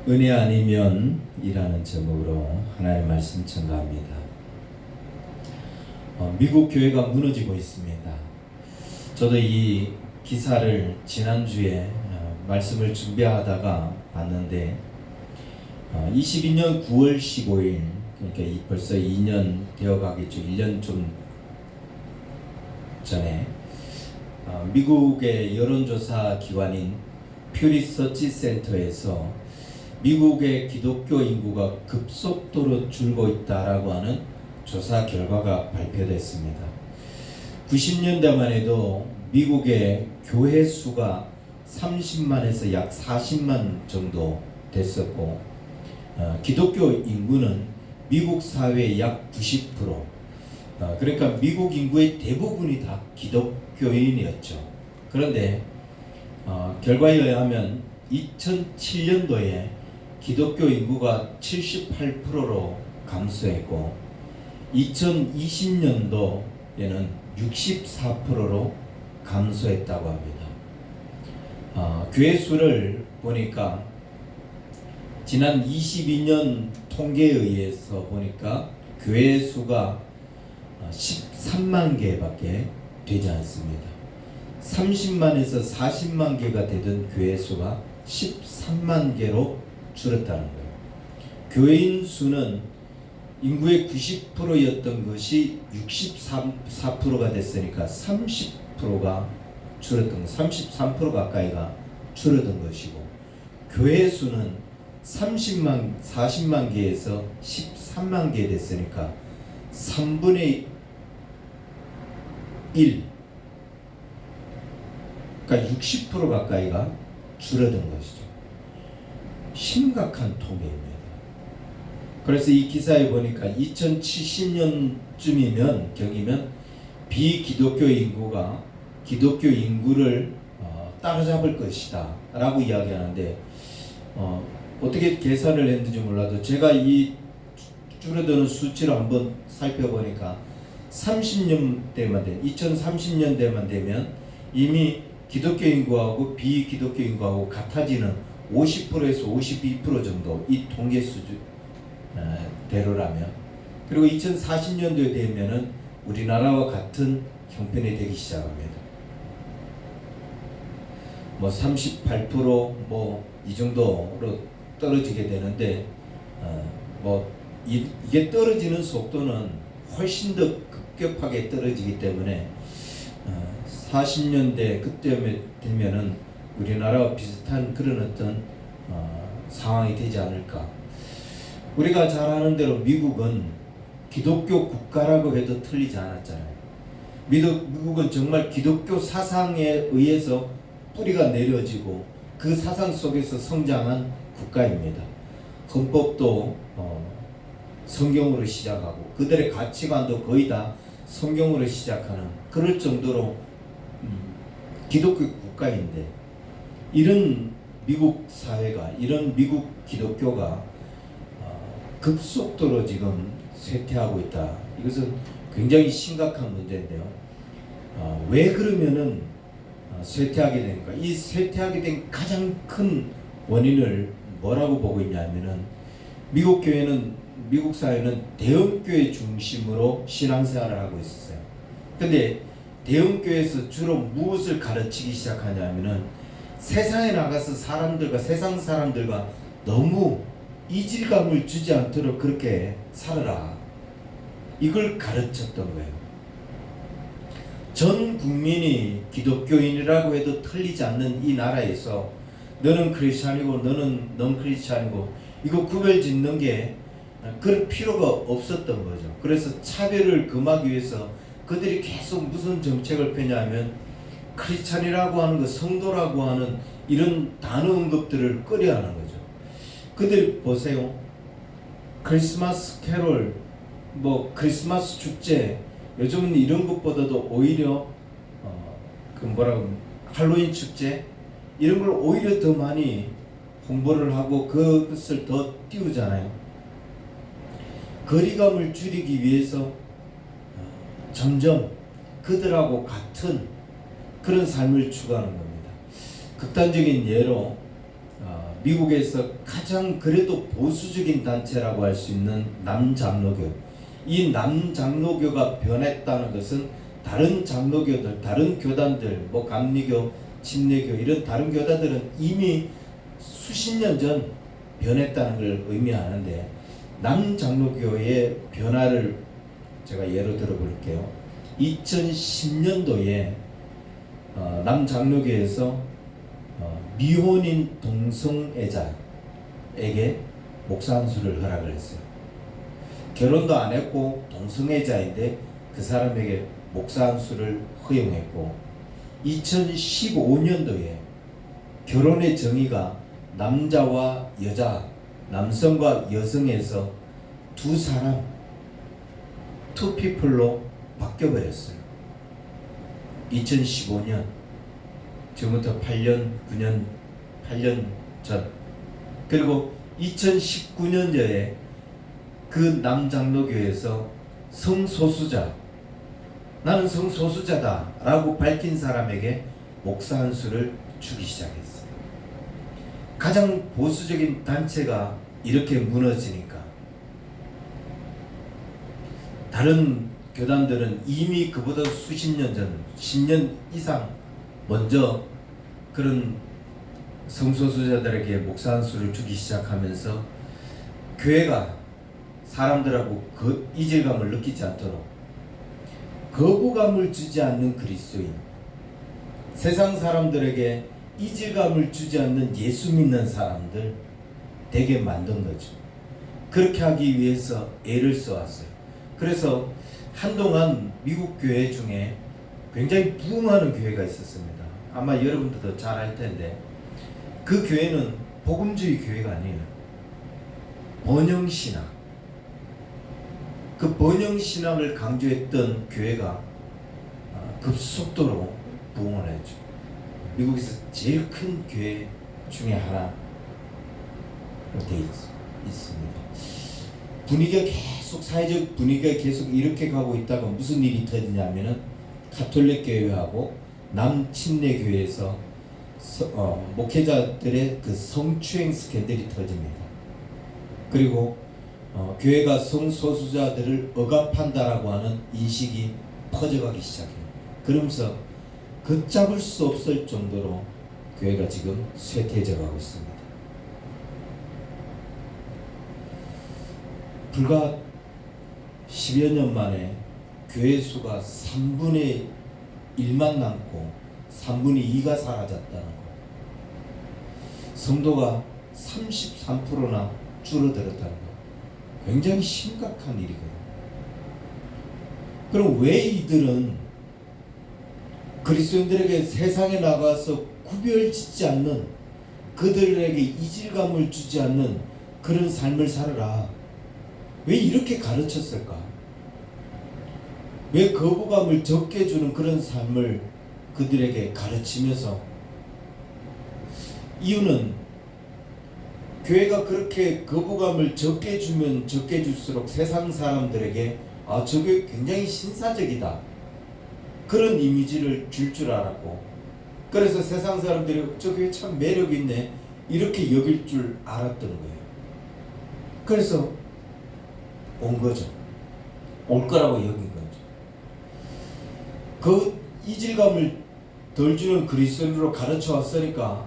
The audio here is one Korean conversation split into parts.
은혜 아니면 이라는 제목으로 하나님의 말씀 전가합니다. 미국 교회가 무너지고 있습니다. 저도 이 기사를 지난주에 말씀을 준비하다가 봤는데 22년 9월 15일 그러니까 벌써 2년 되어가겠죠. 1년 좀 전에 미국의 여론조사 기관인 퓨 리서치 센터에서 미국의 기독교 인구가 급속도로 줄고 있다라고 하는 조사 결과가 발표됐습니다. 90년대만 해도 미국의 교회 수가 30만에서 약 40만 정도 됐었고 기독교 인구는 미국 사회의 약 90%, 그러니까 미국 인구의 대부분이 다 기독교인이었죠. 그런데 결과에 의하면 2007년도에 기독교 인구가 78%로 감소했고 2020년도에는 64%로 감소했다고 합니다. 교회 수를 보니까 지난 22년 통계에 의해서 보니까 교회 수가 13만 개밖에 되지 않습니다. 30만에서 40만 개가 되던 교회 수가 13만 개로 줄었다는 거예요. 교회인 수는 인구의 90%였던 것이 64%가 됐으니까 30%가 줄었던 33% 가까이가 줄어든 것이고 교회 수는 40만 개에서 13만 개 됐으니까 3분의 1 그러니까 60% 가까이가 줄어든 것이죠. 심각한 통계입니다. 그래서 이 기사에 보니까 2070년쯤이면 경이면 비기독교 인구가 기독교 인구를 따라잡을 것이다 라고 이야기하는데 어떻게 계산을 했는지 몰라도 제가 이 줄어드는 수치를 한번 살펴보니까 2030년대만 되면 이미 기독교 인구하고 비기독교 인구하고 같아지는 50%에서 52% 정도 이 통계 수준대로라면 그리고 2040년도에 되면은 우리나라와 같은 형편이 되기 시작합니다. 뭐 38% 이 정도로 떨어지게 되는데 이게 떨어지는 속도는 훨씬 더 급격하게 떨어지기 때문에 40년대 그때 되면은 우리나라와 비슷한 그런 어떤 상황이 되지 않을까. 우리가 잘 아는 대로 미국은 기독교 국가라고 해도 틀리지 않았잖아요. 미국은 정말 기독교 사상에 의해서 뿌리가 내려지고 그 사상 속에서 성장한 국가입니다. 헌법도 성경으로 시작하고 그들의 가치관도 거의 다 성경으로 시작하는 그럴 정도로 기독교 국가인데 이런 미국 사회가 이런 미국 기독교가 급속도로 지금 쇠퇴하고 있다. 이것은 굉장히 심각한 문제인데요. 왜 그러면은 쇠퇴하게 되니까 이 쇠퇴하게 된 가장 큰 원인을 뭐라고 보고 있냐면은 미국 사회는 대형교회 중심으로 신앙생활을 하고 있었어요. 근데 대형교회에서 주로 무엇을 가르치기 시작하냐면은 세상에 나가서 세상 사람들과 너무 이질감을 주지 않도록 그렇게 살아라. 이걸 가르쳤던 거예요. 전 국민이 기독교인이라고 해도 틀리지 않는 이 나라에서 너는 크리스찬이고 너는 넌 크리스찬이고 이거 구별 짓는 게 그럴 필요가 없었던 거죠. 그래서 차별을 금하기 위해서 그들이 계속 무슨 정책을 펴냐면 크리스찬이라고 하는 거, 성도라고 하는 이런 단어 언급들을 꺼려하는 거죠. 그들이 보세요. 크리스마스 캐롤, 크리스마스 축제, 요즘은 이런 것보다도 오히려 할로윈 축제 이런 걸 오히려 더 많이 홍보를 하고 그것을 더 띄우잖아요. 거리감을 줄이기 위해서 점점 그들하고 같은 그런 삶을 추구하는 겁니다. 극단적인 예로 미국에서 가장 그래도 보수적인 단체라고 할 수 있는 남장로교. 이 남장로교가 변했다는 것은 다른 장로교들, 다른 교단들, 뭐 감리교, 침례교 이런 다른 교단들은 이미 수십 년 전 변했다는 걸 의미하는데, 남장로교의 변화를 제가 예로 들어볼게요. 2010년도에 남장로교에서 미혼인 동성애자에게 목사 한 수를 허락을 했어요. 결혼도 안 했고 동성애자인데 그 사람에게 목사 한 수를 허용했고, 2015년도에 결혼의 정의가 남자와 여자, 남성과 여성에서 두 사람, two people로 바뀌어버렸어요. 2015년, 지금부터 8년 전. 그리고 2019년도에 그 남장로교에서 성소수자, 나는 성소수자다 라고 밝힌 사람에게 목사 한 수를 주기 시작했어요. 가장 보수적인 단체가 이렇게 무너지니까 다른 교단들은 이미 그보다 수십 년 전, 10년 이상 먼저 그런 성소수자들에게 목사 한 수를 주기 시작하면서 교회가 사람들하고 그 이질감을 느끼지 않도록 거부감을 주지 않는 그리스도인, 세상 사람들에게 이질감을 주지 않는 예수 믿는 사람들 되게 만든 거죠. 그렇게 하기 위해서 애를 써왔어요. 그래서 한동안 미국 교회 중에 굉장히 부흥하는 교회가 있었습니다. 아마 여러분들도 잘 알 텐데, 그 교회는 복음주의 교회가 아니에요. 번영신학. 그 번영신학을 강조했던 교회가 급속도로 부흥을 했죠. 미국에서 제일 큰 교회 중에 하나로 되어 있습니다. 분위기가 계속, 사회적 분위기가 계속 이렇게 가고 있다가 무슨 일이 터지냐면은 가톨릭 교회하고 남침례교회에서 목회자들의 그 성추행 스캔들이 터집니다. 그리고 교회가 성소수자들을 억압한다라고 하는 인식이 퍼져가기 시작해요. 그러면서 걷잡을 수 없을 정도로 교회가 지금 쇠퇴해 가고 있습니다. 불과 10여 년 만에 교회 수가 3분의 1만 남고 3분의 2가 사라졌다는 것. 성도가 33%나 줄어들었다는 것. 굉장히 심각한 일이거든요. 그럼 왜 이들은 그리스도인들에게 세상에 나가서 구별짓지 않는, 그들에게 이질감을 주지 않는 그런 삶을 살아라, 왜 이렇게 가르쳤을까? 왜 거부감을 적게 주는 그런 삶을 그들에게 가르치면서, 이유는 교회가 그렇게 거부감을 적게 주면 적게 줄수록 세상 사람들에게 저게 굉장히 신사적이다, 그런 이미지를 줄 알았고, 그래서 세상 사람들이 저 교회 참 매력 있네 이렇게 여길 줄 알았던 거예요. 그래서 온 거죠. 올 거라고 여긴 거죠. 그 이질감을 덜 주는 그리스도인으로 가르쳐 왔으니까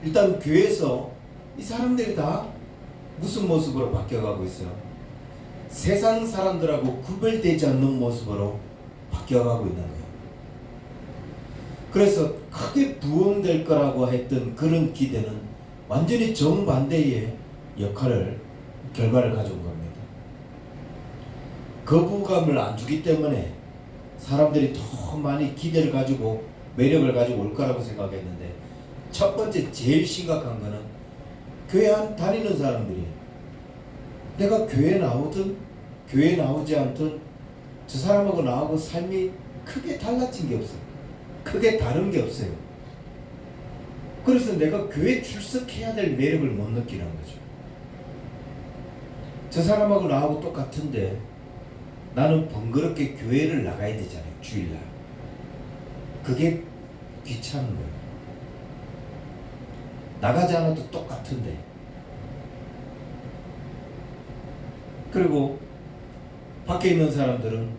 일단 교회에서 이 사람들이 다 무슨 모습으로 바뀌어가고 있어요? 세상 사람들하고 구별되지 않는 모습으로 바뀌어가고 있는 거예요. 그래서 크게 부흥될 거라고 했던 그런 기대는 완전히 정반대의 결과를 가져온 겁니다. 거부감을 안 주기 때문에 사람들이 더 많이 기대를 가지고 매력을 가지고 올 거라고 생각했는데, 첫 번째 제일 심각한 거는 교회 다니는 사람들이, 내가 교회 나오든 교회 나오지 않든 저 사람하고 나하고 삶이 크게 달라진 게 없어요. 크게 다른 게 없어요. 그래서 내가 교회 출석해야 될 매력을 못 느끼는 거죠. 저 사람하고 나하고 똑같은데 나는 번거롭게 교회를 나가야 되잖아요. 주일날. 그게 귀찮은 거예요. 나가지 않아도 똑같은데. 그리고 밖에 있는 사람들은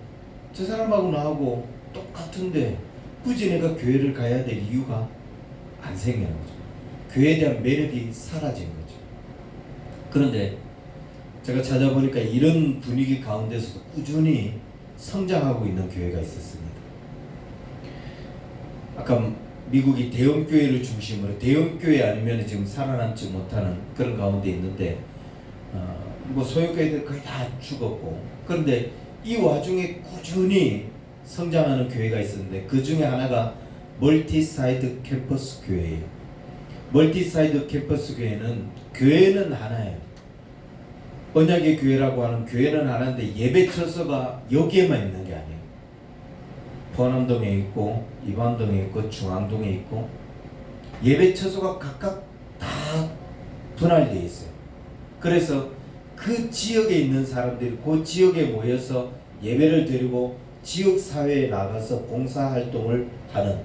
저 사람하고 나하고 똑같은데 굳이 내가 교회를 가야 될 이유가 안 생기는 거죠. 교회에 대한 매력이 사라진 거죠. 그런데 제가 찾아보니까 이런 분위기 가운데서도 꾸준히 성장하고 있는 교회가 있었습니다. 아까 미국이 대형교회를 중심으로, 대형교회 아니면 지금 살아남지 못하는 그런 가운데 있는데 뭐 소형교회들 거의 다 죽었고, 그런데 이 와중에 꾸준히 성장하는 교회가 있었는데 그 중에 하나가 멀티사이드 캠퍼스 교회예요. 멀티사이드 캠퍼스 교회는 하나예요. 언약의 교회라고 하는 교회는 하나인데 예배 처소가 여기에만 있는 게 아니에요. 포항동에 있고 이방동에 있고 중앙동에 있고 예배 처소가 각각 다 분할되어 있어요. 그래서 그 지역에 있는 사람들이 그 지역에 모여서 예배를 드리고 지역 사회에 나가서 봉사활동을 하는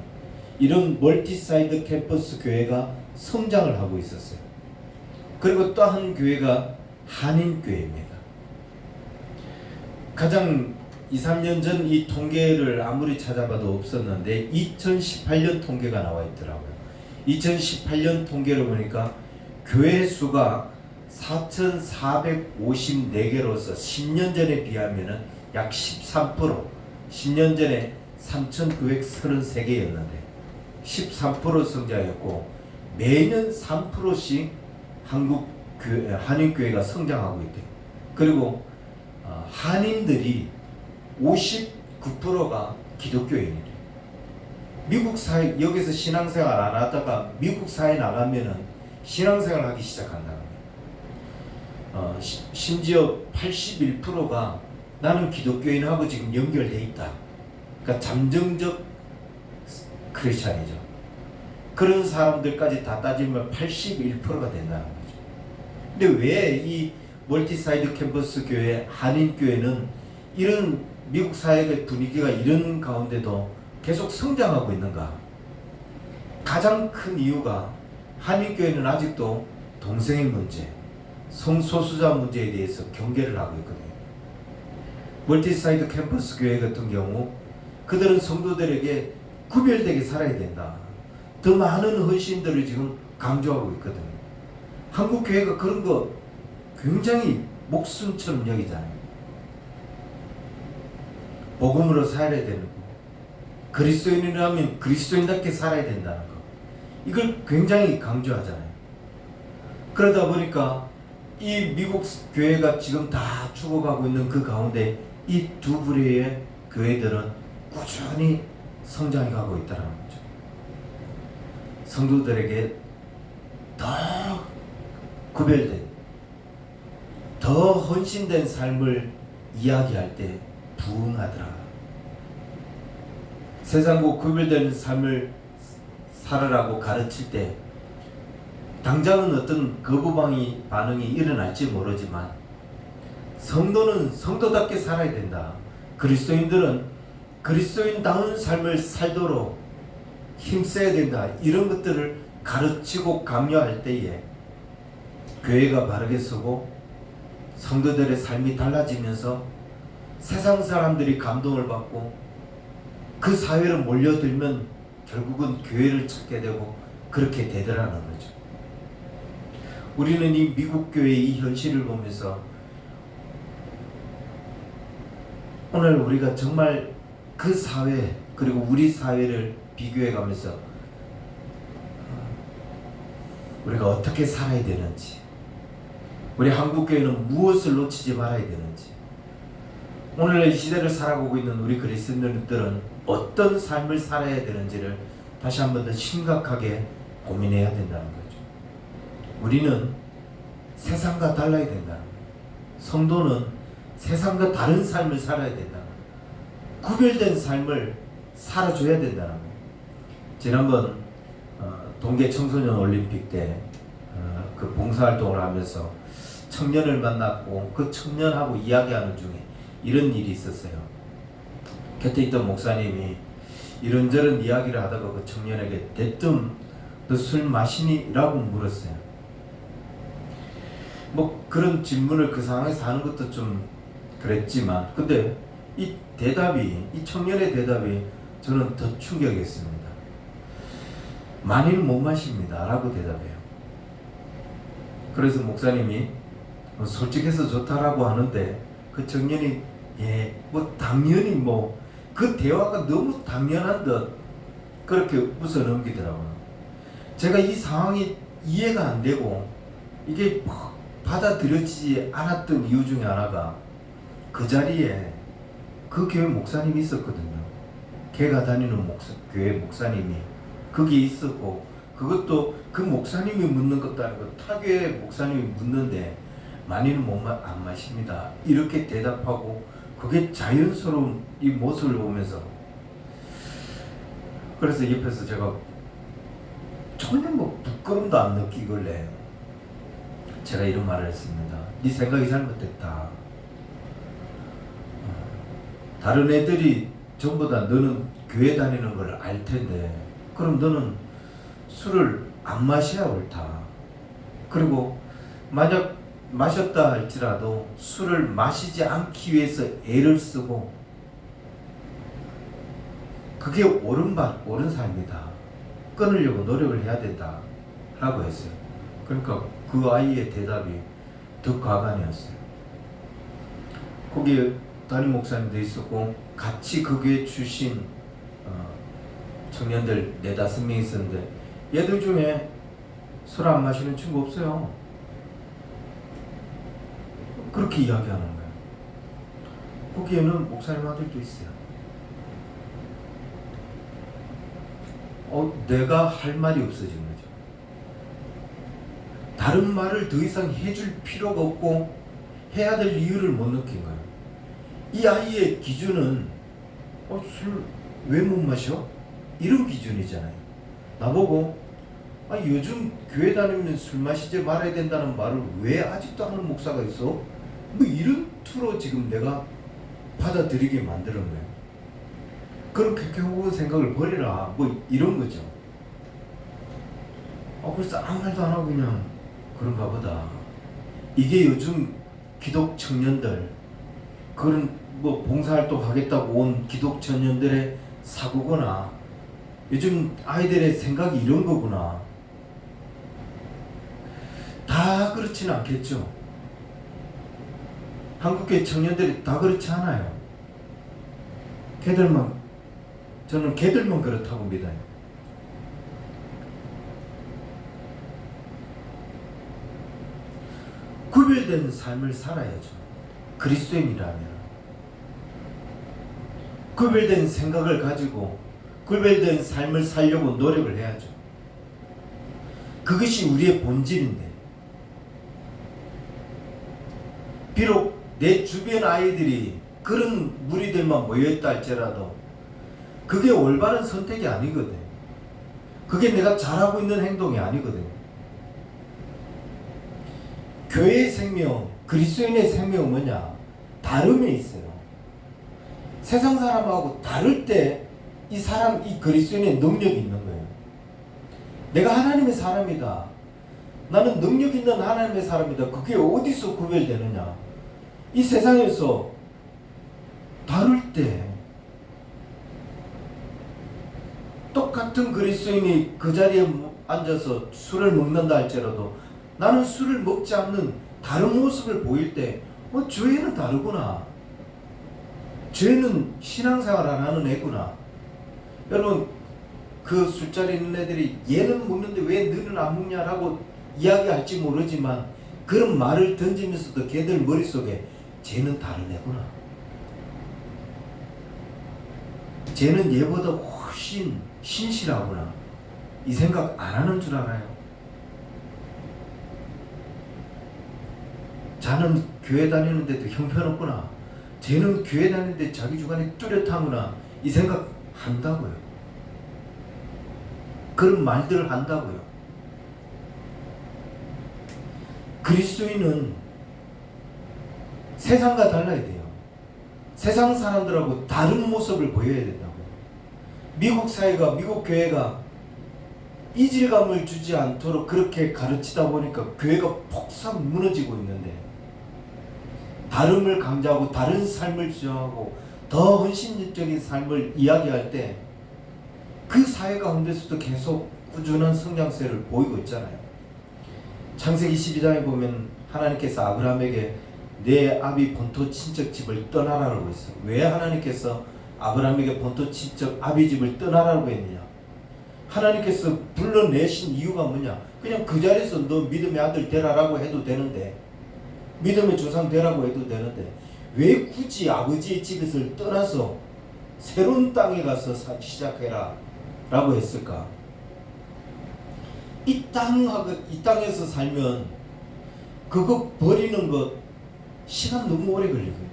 이런 멀티사이드 캠퍼스 교회가 성장을 하고 있었어요. 그리고 또 한 교회가 한인교회입니다. 가장 2, 3년 전 이 통계를 아무리 찾아봐도 없었는데 2018년 통계가 나와 있더라고요. 2018년 통계를 보니까 교회 수가 4,454개로서 10년 전에 비하면 약 13%, 10년 전에 3,933개였는데 13% 성장했고 매년 3%씩 한인교회가 성장하고 있대요. 그리고 한인들이 59%가 기독교인이래요. 미국 사회, 여기서 신앙생활 안 하다가 미국 사회 나가면은 신앙생활 하기 시작한다는 거예요. 심지어 81%가 나는 기독교인하고 지금 연결돼 있다. 그러니까 잠정적 크리스찬이죠. 그런 사람들까지 다 따지면 81%가 된다는 거죠. 근데 왜 이 멀티사이드 캠퍼스 교회, 한인교회는 이런 미국 사회의 분위기가 이런 가운데도 계속 성장하고 있는가? 가장 큰 이유가 한인교회는 아직도 동성애 문제, 성소수자 문제에 대해서 경계를 하고 있거든요. 멀티사이드 캠퍼스 교회 같은 경우 그들은 성도들에게 구별되게 살아야 된다. 더 많은 헌신들을 지금 강조하고 있거든요. 한국 교회가 그런 거 굉장히 목숨처럼 여기잖아요. 복음으로 살아야 되는 거, 그리스도인이라면 그리스도인답게 살아야 된다는 거, 이걸 굉장히 강조하잖아요. 그러다 보니까 이 미국 교회가 지금 다 죽어가고 있는 그 가운데 이 두 부류의 교회들은 꾸준히 성장해 가고 있다는 거죠. 성도들에게 더 구별된, 더 헌신된 삶을 이야기할 때 부응하더라. 세상과 구별된 삶을 살아라고 가르칠 때 당장은 어떤 거부반응이 일어날지 모르지만 성도는 성도답게 살아야 된다. 그리스도인들은 그리스도인다운 삶을 살도록 힘써야 된다. 이런 것들을 가르치고 강요할 때에 교회가 바르게 서고 성도들의 삶이 달라지면서 세상 사람들이 감동을 받고 그 사회로 몰려들면 결국은 교회를 찾게 되고 그렇게 되더라는 거죠. 우리는 이 미국 교회의 이 현실을 보면서 오늘 우리가 정말 그 사회 그리고 우리 사회를 비교해 가면서 우리가 어떻게 살아야 되는지, 우리 한국교회는 무엇을 놓치지 말아야 되는지, 오늘날 이 시대를 살아가고 있는 우리 그리스도인들은 어떤 삶을 살아야 되는지를 다시 한 번 더 심각하게 고민해야 된다는 거죠. 우리는 세상과 달라야 된다는 거예요. 성도는 세상과 다른 삶을 살아야 된다는 거예요. 구별된 삶을 살아줘야 된다는 거예요. 지난번 동계 청소년 올림픽 때 그 봉사활동을 하면서 청년을 만났고 그 청년하고 이야기하는 중에 이런 일이 있었어요. 곁에 있던 목사님이 이런저런 이야기를 하다가 그 청년에게 대뜸 너 술 마시니? 라고 물었어요. 뭐 그런 질문을 그 상황에서 하는 것도 좀 그랬지만, 근데 이 대답이, 이 청년의 대답이 저는 더 충격이었습니다. 많이는 못 마십니다 라고 대답해요. 그래서 목사님이 솔직해서 좋다라고 하는데, 그 청년이 뭐 당연히 뭐 그 대화가 너무 당연한 듯 그렇게 웃어 넘기더라고요. 제가 이 상황이 이해가 안 되고 이게 받아들여지지 않았던 이유 중에 하나가, 그 자리에 그 교회 목사님이 있었거든요. 걔가 다니는 교회 목사님이 거기 있었고, 그것도 그 목사님이 묻는 것도 아니고 타교회 목사님이 묻는데 많이는 안 마십니다 이렇게 대답하고, 그게 자연스러운 이 모습을 보면서, 그래서 옆에서 제가 전혀 뭐 부끄럼도 안 느끼길래 제가 이런 말을 했습니다. 네 생각이 잘못됐다. 다른 애들이 전부 다 너는 교회 다니는 걸 알 텐데, 그럼 너는 술을 안 마셔야 옳다. 그리고 만약 마셨다 할지라도 술을 마시지 않기 위해서 애를 쓰고, 그게 옳은 삶이다. 끊으려고 노력을 해야 된다 라고 했어요. 그러니까 그 아이의 대답이 더 가관이었어요. 거기에 담임 목사님도 있었고, 같이 그 교회 출신 청년들 4-5명 있었는데, 얘들 중에 술 안 마시는 친구 없어요. 그렇게 이야기하는 거예요. 거기에는 목사님 아들도 있어요. 내가 할 말이 없어진 거죠. 다른 말을 더 이상 해줄 필요가 없고 해야 될 이유를 못 느낀 거예요. 이 아이의 기준은 술 왜 못 마셔? 이런 기준이잖아요. 나보고 요즘 교회 다니면 술 마시지 말아야 된다는 말을 왜 아직도 하는 목사가 있어? 뭐 이런 투로 지금 내가 받아들이게 만드는 거예요. 그런 객행호군 생각을 버리라, 뭐 이런 거죠. 그래서 아무 말도 안 하고 그냥 그런가 보다. 이게 요즘 기독 청년들, 그런 뭐 봉사활동 하겠다고 온 기독 청년들의 사고거나 요즘 아이들의 생각이 이런 거구나. 다 그렇지는 않겠죠. 한국교회 청년들이 다 그렇지 않아요. 저는 걔들만 그렇다고 믿어요. 구별된 삶을 살아야죠. 그리스도인이라면 구별된 생각을 가지고 구별된 삶을 살려고 노력을 해야죠. 그것이 우리의 본질인데, 비록 내 주변 아이들이 그런 무리들만 모여있다 할지라도 그게 올바른 선택이 아니거든. 그게 내가 잘하고 있는 행동이 아니거든. 교회의 생명, 그리스도인의 생명은 뭐냐? 다름에 있어요. 세상 사람하고 다를 때 이 그리스도인의 능력이 있는 거예요. 내가 하나님의 사람이다. 나는 능력 있는 하나님의 사람이다. 그게 어디서 구별되느냐? 이 세상에서 다룰 때 똑같은 그리스도인이 그 자리에 앉아서 술을 먹는다 할지라도 나는 술을 먹지 않는 다른 모습을 보일 때 저 애는 다르구나. 저 애는 신앙생활 안 하는 애구나. 여러분, 그 술자리 있는 애들이 얘는 먹는데 왜 너는 안 먹냐라고 이야기할지 모르지만 그런 말을 던지면서도 걔들 머릿속에 쟤는 다른 애구나. 쟤는 얘보다 훨씬 신실하구나. 이 생각 안 하는 줄 알아요. 자는 교회 다니는데도 형편없구나. 쟤는 교회 다니는데 자기 주관이 뚜렷하구나. 이 생각 한다고요. 그런 말들을 한다고요. 그리스도인은 세상과 달라야 돼요. 세상 사람들하고 다른 모습을 보여야 된다고요. 미국 사회가, 미국 교회가 이질감을 주지 않도록 그렇게 가르치다 보니까 교회가 폭삭 무너지고 있는데, 다름을 강조하고 다른 삶을 주장하고 더 헌신적인 삶을 이야기할 때 그 사회 가운데서도 계속 꾸준한 성장세를 보이고 있잖아요. 창세기 12장에 보면 하나님께서 아브라함에게 내 아비 본토 친척 집을 떠나라고 했어요. 왜 하나님께서 아브라함에게 본토 친척 아비 집을 떠나라고 했느냐? 하나님께서 불러내신 이유가 뭐냐? 그냥 그 자리에서 너 믿음의 아들 되라라고 해도 되는데, 믿음의 조상 되라고 해도 되는데, 왜 굳이 아버지의 집에서 떠나서 새로운 땅에 가서 시작해라 라고 했을까? 이 땅에서 살면 그거 버리는 것 시간 너무 오래 걸리고요.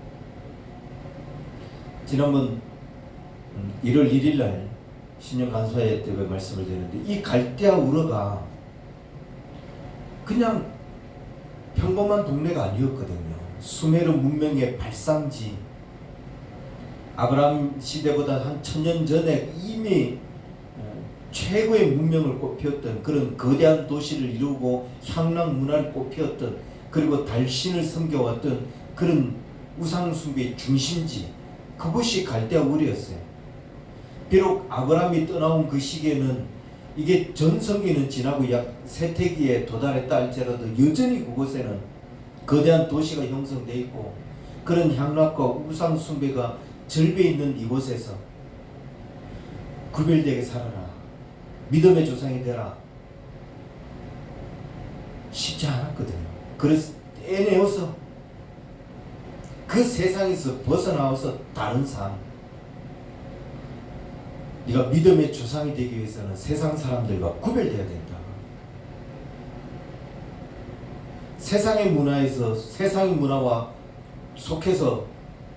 지난번 1월 1일 날 신년 간사회 때 말씀을 드렸는데, 이 갈대아 우르가 그냥 평범한 동네가 아니었거든요. 수메르 문명의 발상지, 아브라함 시대보다 한 1000년 전에 이미 최고의 문명을 꽃피웠던 그런 거대한 도시를 이루고 향락 문화를 꽃피웠던, 그리고 달신을 섬겨왔던 그런 우상 숭배의 중심지, 그곳이 갈대아 우르였어요. 비록 아브라함이 떠나온 그 시기에는 이게 전 성기는 지나고 약 세태기에 도달했다 할지라도 여전히 그곳에는 거대한 도시가 형성되어 있고, 그런 향락과 우상 숭배가 절벽에 있는 이곳에서 구별되게 살아라, 믿음의 조상이 되라, 쉽지 않았거든요. 그래서 떼내어서 그 세상에서 벗어나와서 다른 삶, 네가 믿음의 조상이 되기 위해서는 세상 사람들과 구별되어야 된다. 세상의 문화에서, 세상의 문화와 속해서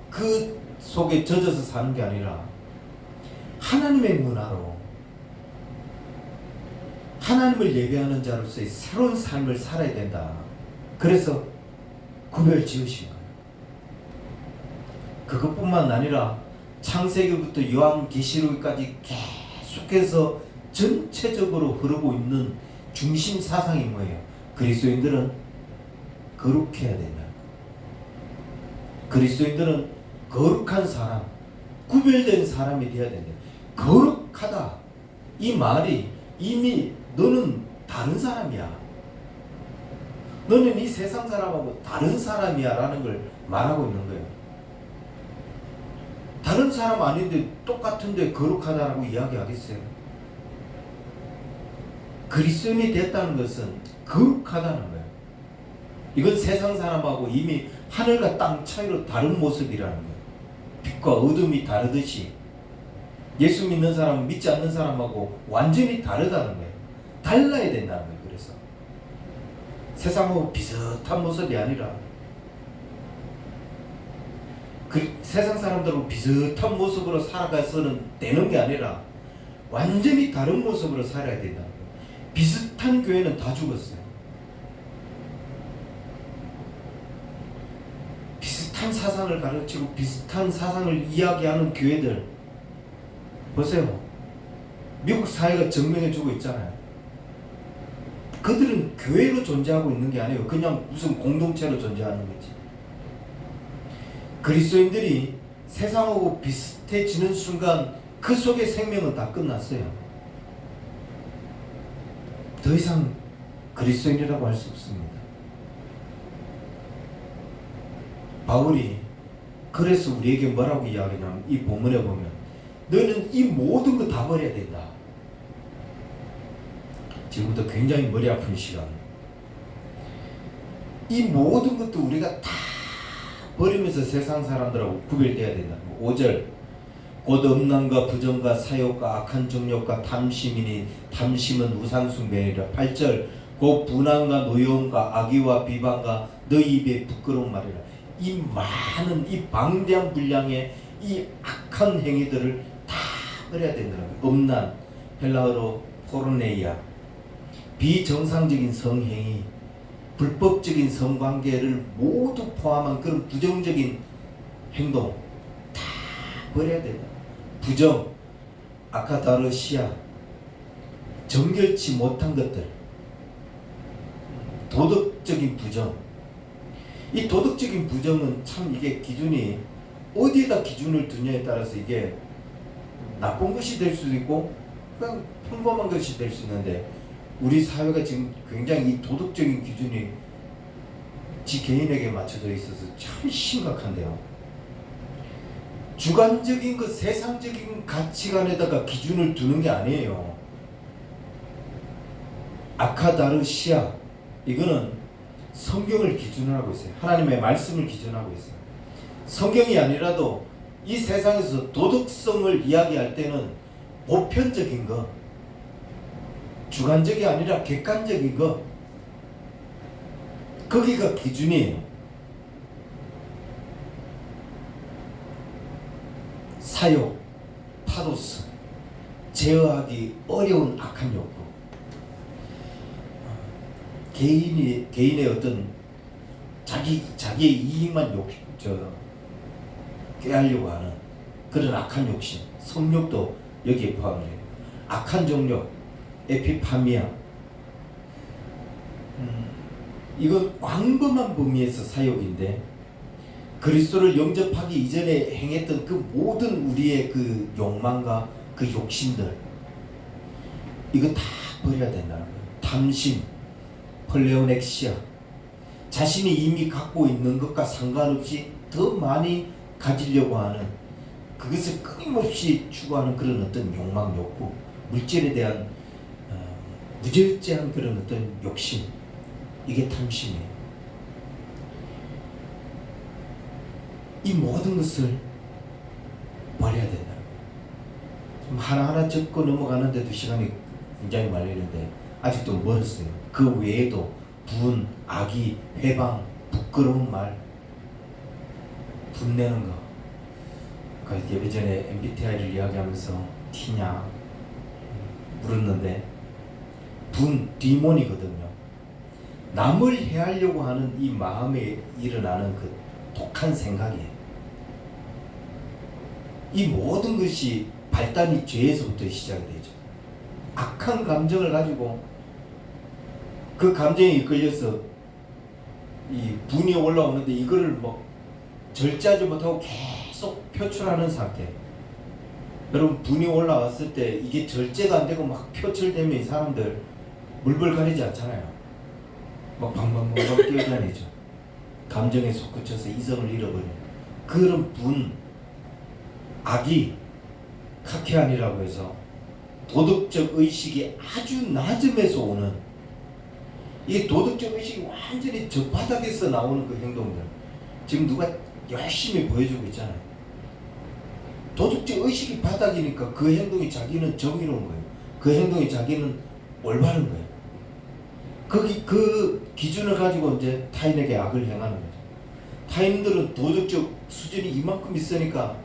그 속에 젖어서 사는 게 아니라 하나님의 문화로 하나님을 예배하는 자로서의 새로운 삶을 살아야 된다. 그래서 구별 지으신 거예요. 그것뿐만 아니라 창세기부터 요한계시록까지 계속해서 전체적으로 흐르고 있는 중심 사상이 뭐예요? 그리스도인들은 거룩해야 된다. 그리스도인들은 거룩한 사람, 구별된 사람이 되어야 된다. 거룩하다, 이 말이 이미 너는 다른 사람이야, 너는 이 세상 사람하고 다른 사람이야 라는 걸 말하고 있는 거예요. 다른 사람 아닌데 똑같은데 거룩하다라고 이야기하겠어요? 그리스도인이 됐다는 것은 거룩하다는 거예요. 이건 세상 사람하고 이미 하늘과 땅 차이로 다른 모습이라는 거예요. 빛과 어둠이 다르듯이 예수 믿는 사람은 믿지 않는 사람하고 완전히 다르다는 거예요. 달라야 된다는 거예요. 그래서 세상하고 비슷한 모습이 아니라 세상 사람들하고 비슷한 모습으로 살아가서는 되는 게 아니라 완전히 다른 모습으로 살아야 된다는 거예요. 비슷한 교회는 다 죽었어요. 비슷한 사상을 가르치고 비슷한 사상을 이야기하는 교회들 보세요. 미국 사회가 증명해주고 있잖아요. 그들은 교회로 존재하고 있는 게 아니에요. 그냥 무슨 공동체로 존재하는 거지. 그리스도인들이 세상하고 비슷해지는 순간 그 속의 생명은 다 끝났어요. 더 이상 그리스도인이라고 할 수 없습니다. 바울이 그래서 우리에게 뭐라고 이야기하냐면, 이 본문에 보면 너는 이 모든 거 다 버려야 된다. 지금부터 굉장히 머리 아픈 시간. 이 모든 것도 우리가 다 버리면서 세상 사람들하고 구별돼야 된다. 5절 곧 음란과 부정과 사욕과 악한 정욕과 탐심이니 탐심은 우상숭배니라. 8절 곧 분함과 노여움과 악의와 비방과 너희 입에 부끄러운 말이라. 이 많은 이 방대한 분량의 이 악한 행위들을 다 버려야 된다는 거예요. 음란, 헬라어로 포르네이아, 비정상적인 성행위, 불법적인 성관계를 모두 포함한 그런 부정적인 행동 다 버려야 된다. 부정, 아카다르시아, 정결치 못한 것들, 도덕적인 부정. 이 도덕적인 부정은 참 이게 기준이 어디에다 기준을 두냐에 따라서 이게 나쁜 것이 될 수도 있고 그냥 평범한 것이 될 수 있는데, 우리 사회가 지금 굉장히 이 도덕적인 기준이 지 개인에게 맞춰져 있어서 참 심각한데요. 주관적인 것, 세상적인 가치관에다가 기준을 두는 게 아니에요. 아카다르시아, 이거는 성경을 기준으로 하고 있어요. 하나님의 말씀을 기준하고 있어요. 성경이 아니라도 이 세상에서 도덕성을 이야기할 때는 보편적인 것, 주관적이 아니라 객관적인 것, 거기가 기준이에요. 사욕, 파도스, 제어하기 어려운 악한 욕구, 개인의 어떤 자기의 이익만 꾀하려고 하는 그런 악한 욕심, 성욕도 여기에 포함을 해요. 악한 정욕, 에피파미아, 이건 광범한 범위에서 사욕인데, 그리스도를 영접하기 이전에 행했던 그 모든 우리의 그 욕망과 그 욕심들, 이거 다 버려야 된다는 거예요. 탐심, 펄레오넥시아, 자신이 이미 갖고 있는 것과 상관없이 더 많이 가지려고 하는, 그것을 끊임없이 추구하는 그런 어떤 욕망, 욕구, 물질에 대한 무절제한 그런 어떤 욕심, 이게 탐심이에요. 이 모든 것을 버려야 된다는 거예요. 좀 하나하나 적고 넘어가는데도 시간이 굉장히 말리는데 아직도 멀었어요. 그 외에도 분, 악의, 회방, 부끄러운 말, 분내는 거. 그 예배 전에 MBTI를 이야기하면서 T냐 물었는데, 분, 디몬이거든요. 남을 해하려고 하는 이 마음에 일어나는 그 독한 생각이에요. 이 모든 것이 발단이 죄에서부터 시작이 되죠. 악한 감정을 가지고 그 감정에 이끌려서 이 분이 올라오는데 이거를 뭐 절제하지 못하고 계속 표출하는 상태. 여러분, 분이 올라왔을 때 이게 절제가 안 되고 막 표출되면 이 사람들 물불 가리지 않잖아요. 막 방방방방 뛰어다니죠. 감정에 솟구쳐서 이성을 잃어버리는 그런 분, 악이 카케안이라고 해서 도덕적 의식이 아주 낮음에서 오는, 이 도덕적 의식이 완전히 저 바닥에서 나오는 그 행동들, 지금 누가 열심히 보여주고 있잖아요. 도덕적 의식이 바닥이니까 그 행동이 자기는 정의로운 거예요. 그 행동이 자기는 올바른 거예요. 그 기준을 가지고 이제 타인에게 악을 행하는 거죠. 타인들은 도덕적 수준이 이만큼 있으니까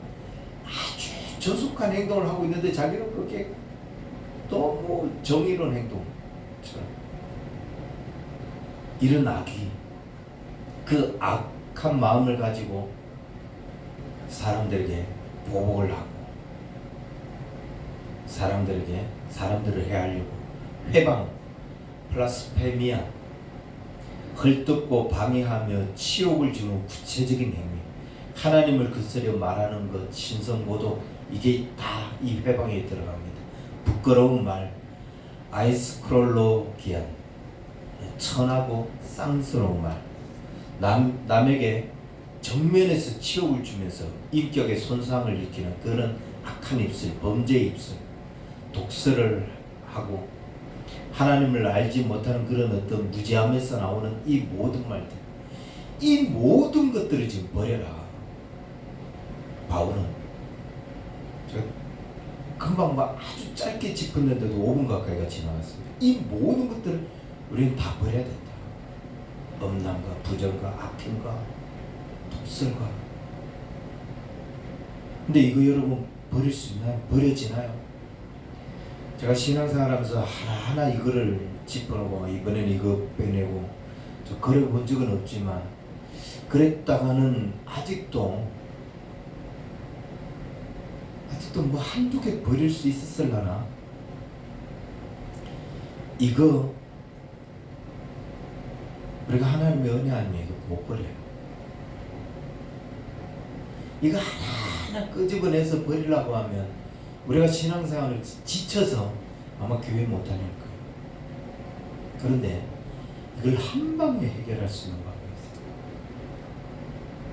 아주 저속한 행동을 하고 있는데 자기는 그렇게 너무 정의로운 행동처럼, 이런 악이, 그 악한 마음을 가지고 사람들에게 보복을 하고 사람들을 해하려고 회방, 플라스페미아, 헐뜯고 방해하며 치욕을 주는 구체적인 행위, 하나님을 거스려 말하는 것, 신성모독, 이게 다 이 회방에 들어갑니다. 부끄러운 말, 아이스크롤로기안, 천하고 쌍스러운 말, 남에게 정면에서 치욕을 주면서 인격에 손상을 일으키는 그런 악한 입술, 범죄 입술, 독설을 하고 하나님을 알지 못하는 그런 어떤 무지함에서 나오는 이 모든 말들, 이 모든 것들을 지금 버려라. 바울은 금방 막 아주 짧게 짚었는데도 5분 가까이가 지나갔습니다. 이 모든 것들을 우리는 다 버려야 된다. 음란과 부정과 악행과 독설과. 근데 이거 여러분 버릴 수 있나요? 버려지나요? 제가 신앙생활하면서 하나하나 이거를 짚어놓고 이번에는 이거 빼내고 그래본 적은 없지만, 그랬다가는 아직도 뭐 한두 개 버릴 수 있었을라나. 이거 우리가 하나님의 은혜 아니면 이거 못 버려요. 이거 하나하나 끄집어내서 버리려고 하면 우리가 신앙생활을 지쳐서 아마 교회 못 다닐 거예요. 그런데 이걸 한 방에 해결할 수 있는 방법이 있어요.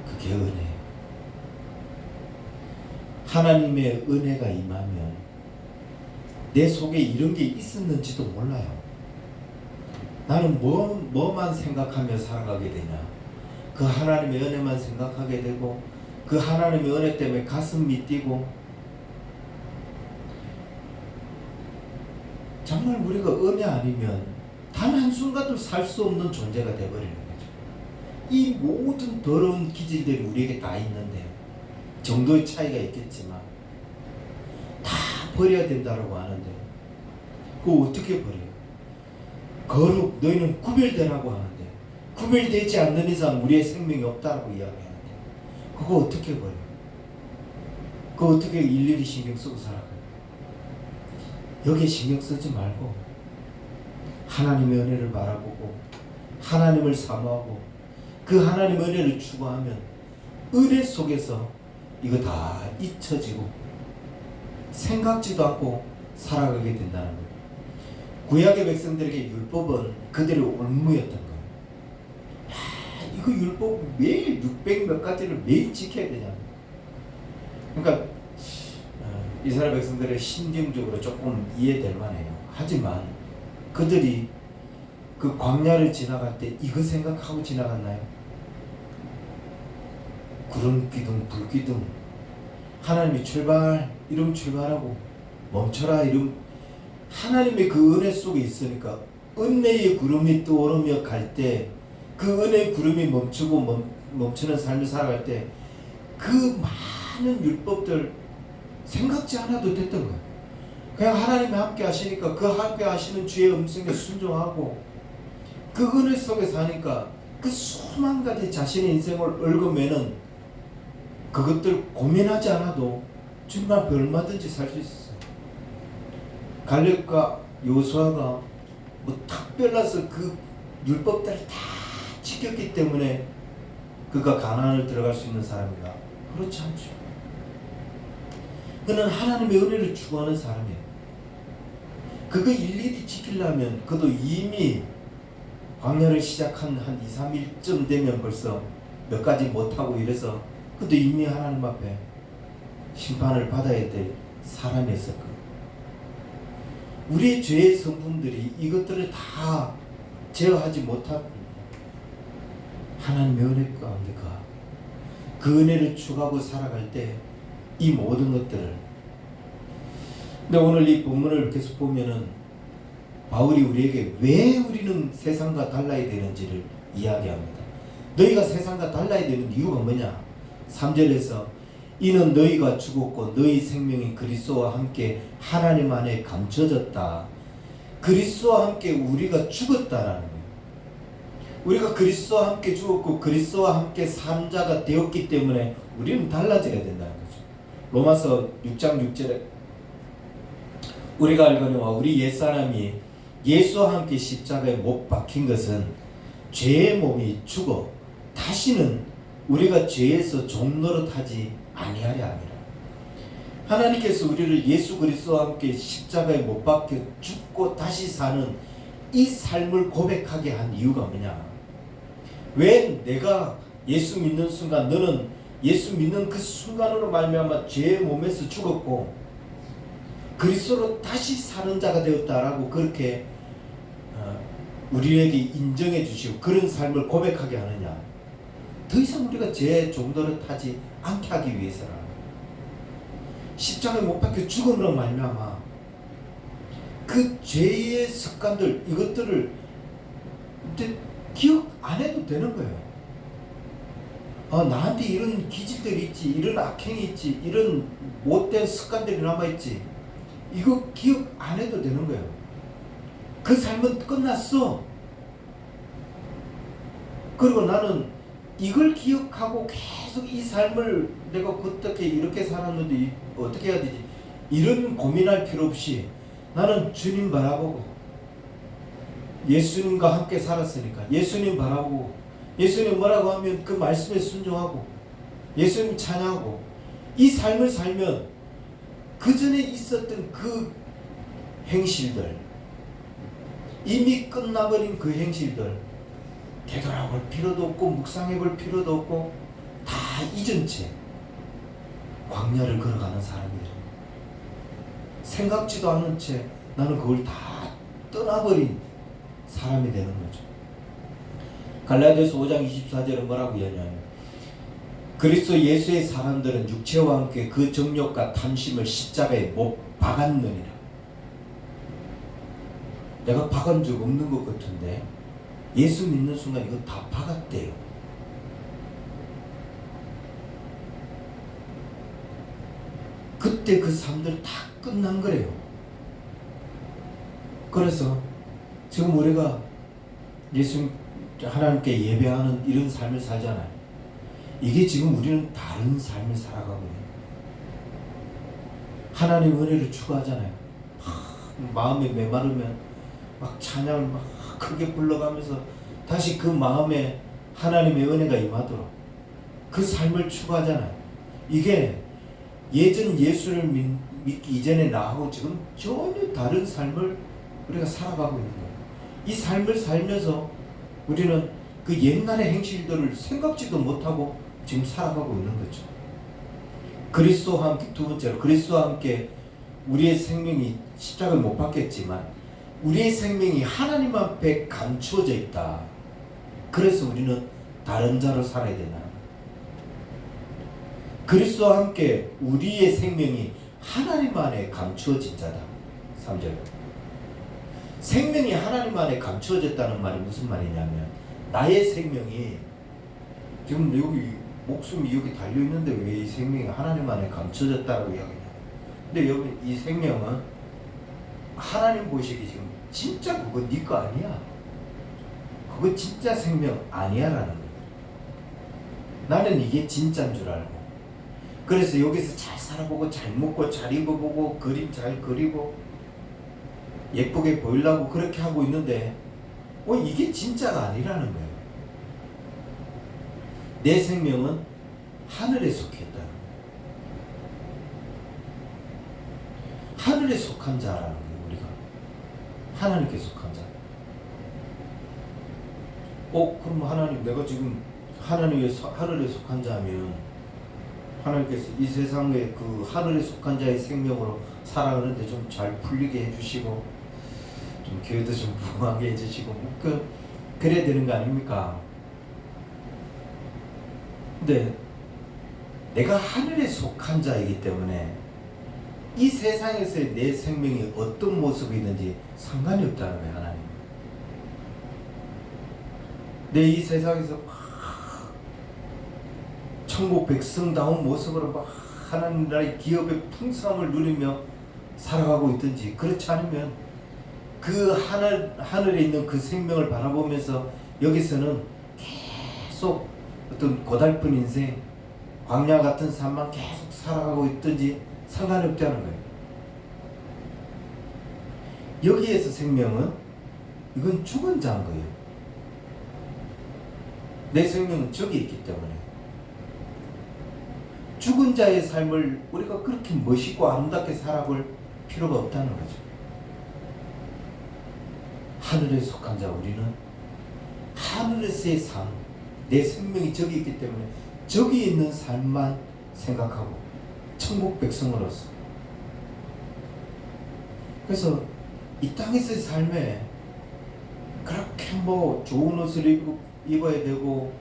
그게 은혜예요. 하나님의 은혜가 임하면 내 속에 이런 게 있었는지도 몰라요. 나는 뭐만 생각하며 살아가게 되냐. 그 하나님의 은혜만 생각하게 되고 그 하나님의 은혜 때문에 가슴이 뛰고 정말 우리가 은혜 아니면 단 한순간도 살 수 없는 존재가 되어버리는 거죠. 이 모든 더러운 기질들이 우리에게 다 있는데 정도의 차이가 있겠지만 다 버려야 된다고 하는데 그거 어떻게 버려요? 거룩 너희는 구별되라고 하는데 구별되지 않는 이상 우리의 생명이 없다고 이야기하는데 그거 어떻게 버려요? 그거 어떻게 일일이 신경 쓰고 살아가요? 여기에 신경 쓰지 말고 하나님의 은혜를 바라보고 하나님을 사모하고 그 하나님의 은혜를 추구하면 은혜 속에서 이거 다 잊혀지고 생각지도 않고 살아가게 된다는 거예요. 구약의 백성들에게 율법은 그들의 올무였던 거예요. 이거 율법 매일 600 몇 가지를 매일 지켜야 되잖아요. 그러니까 이스라엘 백성들의 심경적으로 조금 이해될 만해요. 하지만 그들이 그 광야를 지나갈 때 이거 생각하고 지나갔나요? 구름 기둥, 불 기둥, 하나님이 출발 이러면 출발하고 멈춰라 이러면 하나님의 그 은혜 속에 있으니까 은혜의 구름이 떠오르며 갈 때 그 은혜의 구름이 멈추고 멈추는 삶을 살아갈 때 그 많은 율법들 생각지 않아도 됐던 거예요. 그냥 하나님이 함께 하시니까 그 함께 하시는 주의 음성에 순종하고 그 은혜 속에 사니까 그 수만 가지 자신의 인생을 얽어매는 그것들 고민하지 않아도 주님 앞에 얼마든지 살 수 있었어요. 갈렙과 여호수아가 뭐 특별해서 그 율법들을 다 지켰기 때문에 그가 가나안을 들어갈 수 있는 사람이다. 그렇지 않죠. 그는 하나님의 은혜를 추구하는 사람이에요. 그거 일일이 지키려면 그도 이미 광야를 시작한 한 2, 3일쯤 되면 벌써 몇 가지 못하고 이래서 그도 이미 하나님 앞에 심판을 받아야 될 사람이었을 거예요. 우리의 죄의 성분들이 이것들을 다 제어하지 못합니다. 하나님의 은혜 가운데 그 은혜를 추구하고 살아갈 때 이 모든 것들을 근데 오늘 이 본문을 계속 보면은 바울이 우리에게 왜 우리는 세상과 달라야 되는지를 이야기합니다. 너희가 세상과 달라야 되는 이유가 뭐냐? 3절에서 이는 너희가 죽었고 너희 생명이 그리스도와 함께 하나님 안에 감춰졌다. 그리스도와 함께 우리가 죽었다라는 거예요. 우리가 그리스도와 함께 죽었고 그리스도와 함께 사는 자가 되었기 때문에 우리는 달라져야 된다는 거죠. 로마서 6장 6절에 우리가 알거니와 우리 옛사람이 예수와 함께 십자가에 못 박힌 것은 죄의 몸이 죽어 다시는 우리가 죄에서 종 노릇하지 아니하려 함이라. 하나님께서 우리를 예수 그리스도와 함께 십자가에 못 박혀 죽고 다시 사는 이 삶을 고백하게 한 이유가 뭐냐? 왜 내가 예수 믿는 순간 너는 예수 믿는 그 순간으로 말미암아 죄의 몸에서 죽었고 그리스도로 다시 사는 자가 되었다라고 그렇게 우리에게 인정해 주시고 그런 삶을 고백하게 하느냐? 더 이상 우리가 죄의 종도를 타지 않게 하기 위해서라. 십자가에 못 박혀 죽음으로 말미암아 그 죄의 습관들 이것들을 이제 기억 안 해도 되는 거예요. 나한테 이런 기질들이 있지, 이런 악행이 있지, 이런 못된 습관들이 남아있지. 이거 기억 안 해도 되는 거예요. 그 삶은 끝났어. 그리고 나는 이걸 기억하고 계속 이 삶을 내가 어떻게 이렇게 살았는데 어떻게 해야 되지? 이런 고민할 필요 없이 나는 주님 바라보고 예수님과 함께 살았으니까 예수님 바라보고 예수님 뭐라고 하면 그 말씀에 순종하고 예수님 찬양하고 이 삶을 살면 그 전에 있었던 그 행실들, 이미 끝나버린 그 행실들 되돌아볼 필요도 없고 묵상해 볼 필요도 없고 다 잊은 채 광야를 걸어가는 사람이에요. 생각지도 않은 채 나는 그걸 다 떠나버린 사람이 되는 거죠. 갈라디아서 5장 24절은 뭐라고 이야기하냐면 그리스도 예수의 사람들은 육체와 함께 그 정욕과 탐심을 십자가에 못 박았느니라. 내가 박은 적 없는 것 같은데 예수 믿는 순간 이거 다 박았대요. 그때 그 삶들 다 끝난 거래요. 그래서 지금 우리가 예수 하나님께 예배하는 이런 삶을 살잖아요. 이게 지금 우리는 다른 삶을 살아가고 있는 하나님 은혜를 추구하잖아요. 마음이 메마르면 막 찬양을 막 크게 불러가면서 다시 그 마음에 하나님의 은혜가 임하도록 그 삶을 추구하잖아요. 이게 예전 예수를 믿기 이전에 나하고 지금 전혀 다른 삶을 우리가 살아가고 있는 거예요. 이 삶을 살면서 우리는 그 옛날의 행실들을 생각지도 못하고 지금 살아가고 있는 거죠. 그리스도와 함께, 두 번째로 그리스도와 함께 우리의 생명이 십자가를 못 박혔지만 우리의 생명이 하나님 앞에 감추어져 있다. 그래서 우리는 다른 자로 살아야 된다. 그리스도와 함께 우리의 생명이 하나님 안에 감추어진 자다. 3절. 생명이 하나님 안에 감추어졌다는 말이 무슨 말이냐면 나의 생명이 지금 여기 목숨이 여기 달려있는데 왜 이 생명이 하나님 안에 감춰졌다고 이야기냐. 근데 여기 이 생명은 하나님 보시기 지금 진짜 그거 네 거 아니야. 그거 진짜 생명 아니야 라는 거예요. 나는 이게 진짜인 줄 알고 그래서 여기서 잘 살아보고 잘 먹고 잘 입어보고 그림 잘 그리고 예쁘게 보이려고 그렇게 하고 있는데 이게 진짜가 아니라는 거예요. 내 생명은 하늘에 속했다는 거예요. 하늘에 속한 자라는 거예요. 우리가 하나님께 속한 자. 그럼 하나님 내가 지금 하나님의 하늘에 속한 자면 하나님께서 이 세상에 그 하늘에 속한 자의 생명으로 살아가는데 좀 잘 풀리게 해주시고 좀 교회도 좀 부흥하게 해주시고 그래야 되는 거 아닙니까? 근데 내가 하늘에 속한 자이기 때문에 이 세상에서의 내 생명이 어떤 모습이 있는지 상관이 없다는 거예요. 하나님. 내 이 세상에서 천국 백성다운 모습으로 막 하나님 나라의 기업의 풍성함을 누리며 살아가고 있든지 그렇지 않으면 그 하늘에 있는 그 생명을 바라보면서 여기서는 계속 어떤 고달픈 인생 광야 같은 삶만 계속 살아가고 있든지 상관이 없다는 거예요. 여기에서 생명은 이건 죽은 자인 거예요. 내 생명은 저기 있기 때문에 죽은 자의 삶을 우리가 그렇게 멋있고 아름답게 살아볼 필요가 없다는 거죠. 하늘에 속한 자 우리는 하늘에서의 삶, 내 생명이 저기 있기 때문에 저기 있는 삶만 생각하고 천국 백성으로서 그래서 이 땅에서의 삶에 그렇게 좋은 옷을 입어야 되고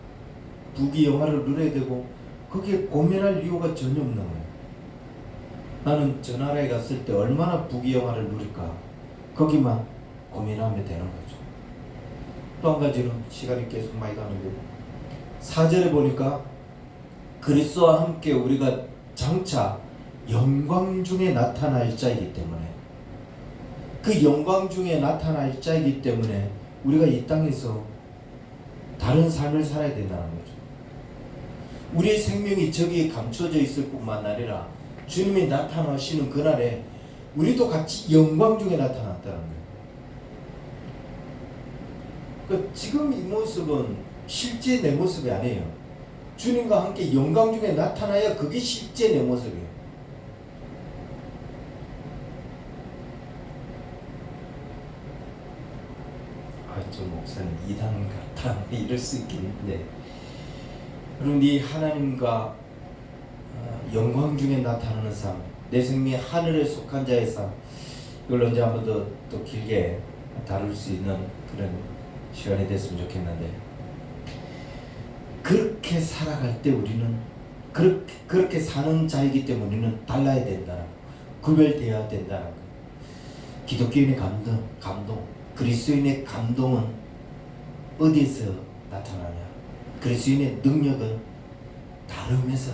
부귀영화를 누려야 되고 거기에 고민할 이유가 전혀 없는 거예요. 나는 저 나라에 갔을 때 얼마나 부귀영화를 누릴까 거기만 고민하면 되는 거죠. 또 한 가지는 시간이 계속 많이 가는데 4절에 보니까 그리스도와 함께 우리가 장차 영광 중에 나타날 자이기 때문에 그 영광 중에 나타날 자이기 때문에 우리가 이 땅에서 다른 삶을 살아야 된다는 거죠. 우리의 생명이 저기에 감춰져 있을 뿐만 아니라 주님이 나타나시는 그날에 우리도 같이 영광 중에 나타났다는 거예요. 지금 이 모습은 실제 내 모습이 아니에요. 주님과 함께 영광 중에 나타나야 그게 실제 내 모습이에요. 좀 목사님 이단 같아 이럴 수 있겠는데, 그럼 네 하나님과 영광 중에 나타나는 삶, 내 생명이 하늘에 속한 자의 삶, 이걸 언제 한번 또 길게 다룰 수 있는 그런 시간이 됐으면 좋겠는데, 그렇게 살아갈 때 우리는 그렇게 사는 자이기 때문에 우리는 달라야 된다는, 구별되어야 된다는 거. 기독교인의 감동, 그리스도인의 감동은 어디에서 나타나냐? 그리스도인의 능력은 다름에서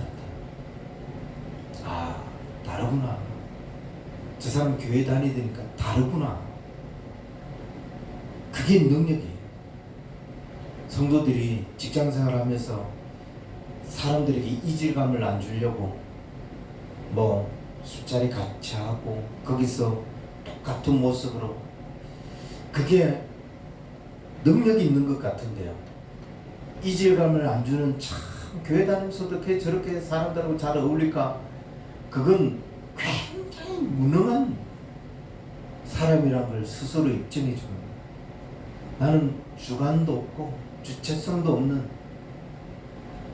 나타나. 다르구나. 저 사람 교회 다니니까 다르구나. 그게 능력이에요. 성도들이 직장생활하면서 사람들에게 이질감을 안 주려고 뭐 술자리 같이 하고 거기서 똑같은 모습으로, 그게 능력이 있는 것 같은데요. 이질감을 안 주는, 참 교회 다니면서도 어떻게 저렇게 사람들하고 잘 어울릴까? 그건 굉장히 무능한 사람이란 걸 스스로 입증해 주는 거예요. 나는 주관도 없고 주체성도 없는,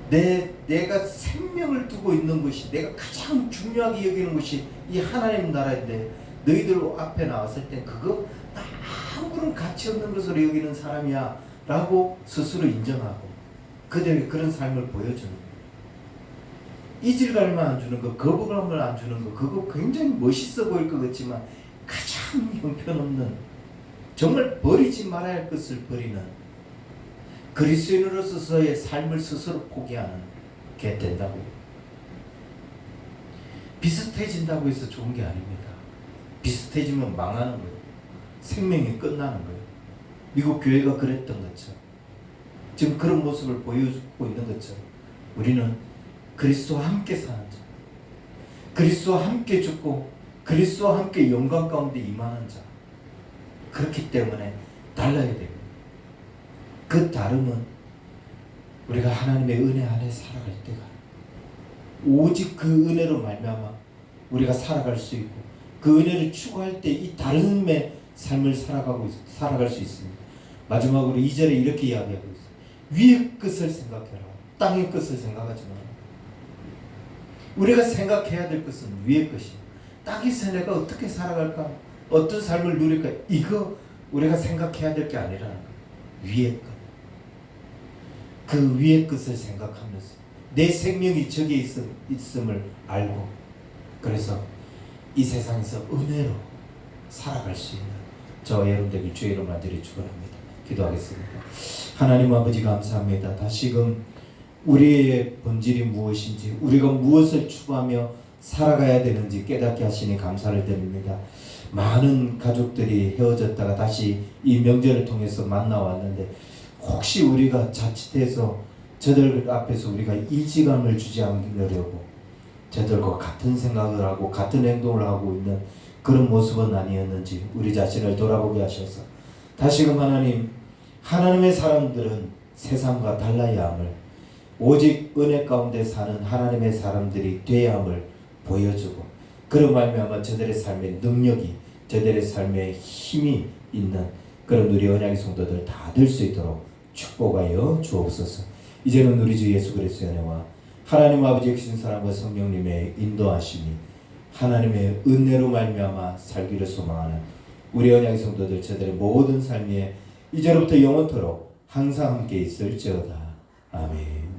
내가 생명을 두고 있는 것이, 내가 가장 중요하게 여기는 것이 이 하나님 나라인데, 너희들 앞에 나왔을 때 그거 아무런 가치 없는 것으로 여기는 사람이야 라고 스스로 인정하고 그들에게 그런 삶을 보여주는 거예요. 이질감을 안 주는 거, 거부감을 안 주는 거, 그거 굉장히 멋있어 보일 것 같지만 가장 형편없는, 정말 버리지 말아야 할 것을 버리는, 그리스도인으로서의 삶을 스스로 포기하는 게 된다고요. 비슷해진다고 해서 좋은 게 아닙니다. 비슷해지면 망하는 거예요. 생명이 끝나는 거예요. 미국 교회가 그랬던 것처럼, 지금 그런 모습을 보여주고 있는 것처럼, 우리는 그리스도와 함께 사는 자, 그리스도와 함께 죽고 그리스도와 함께 영광 가운데 임하는 자, 그렇기 때문에 달라야 됩니다. 그 다름은 우리가 하나님의 은혜 안에 살아갈 때가, 오직 그 은혜로 말미암아 우리가 살아갈 수 있고, 그 은혜를 추구할 때 이 다름의 삶을 살아갈 수 있습니다. 마지막으로 2절에 이렇게 이야기하고 있어요. 위의 것을 생각해라. 땅의 것을 생각하지 마라. 우리가 생각해야 될 것은 위의 것이에요. 땅에서 내가 어떻게 살아갈까? 어떤 삶을 누릴까? 이거 우리가 생각해야 될 게 아니라는 거예요. 위의 것. 그 위의 것을 생각하면서 내 생명이 저기에 있음을 알고, 그래서 이 세상에서 은혜로 살아갈 수 있는 저와 여러분들에게 주의 이름 만들어 축원합니다. 기도하겠습니다. 하나님 아버지 감사합니다. 다시금 우리의 본질이 무엇인지, 우리가 무엇을 추구하며 살아가야 되는지 깨닫게 하시니 감사를 드립니다. 많은 가족들이 헤어졌다가 다시 이 명절을 통해서 만나왔는데, 혹시 우리가 자칫해서 저들 앞에서 우리가 이질감을 주지 않으려고 저들과 같은 생각을 하고 같은 행동을 하고 있는 그런 모습은 아니었는지 우리 자신을 돌아보게 하셔서, 다시금 하나님의 사람들은 세상과 달라야 함을, 오직 은혜 가운데 사는 하나님의 사람들이 되어야 함을 보여주고, 그런 말미암아 저들의 삶의 능력이, 저들의 삶의 힘이 있는 그런 우리 언약의 성도들 다 될 수 있도록 축복하여 주옵소서. 이제는 우리 주 예수 그리스도의 은혜와 하나님 아버지의 크신 사랑과 성령님의 인도하심이, 하나님의 은혜로 말미암아 살기를 소망하는 우리 언약의 성도들 저들의 모든 삶에 이제로부터 영원토록 항상 함께 있을지어다. 아멘.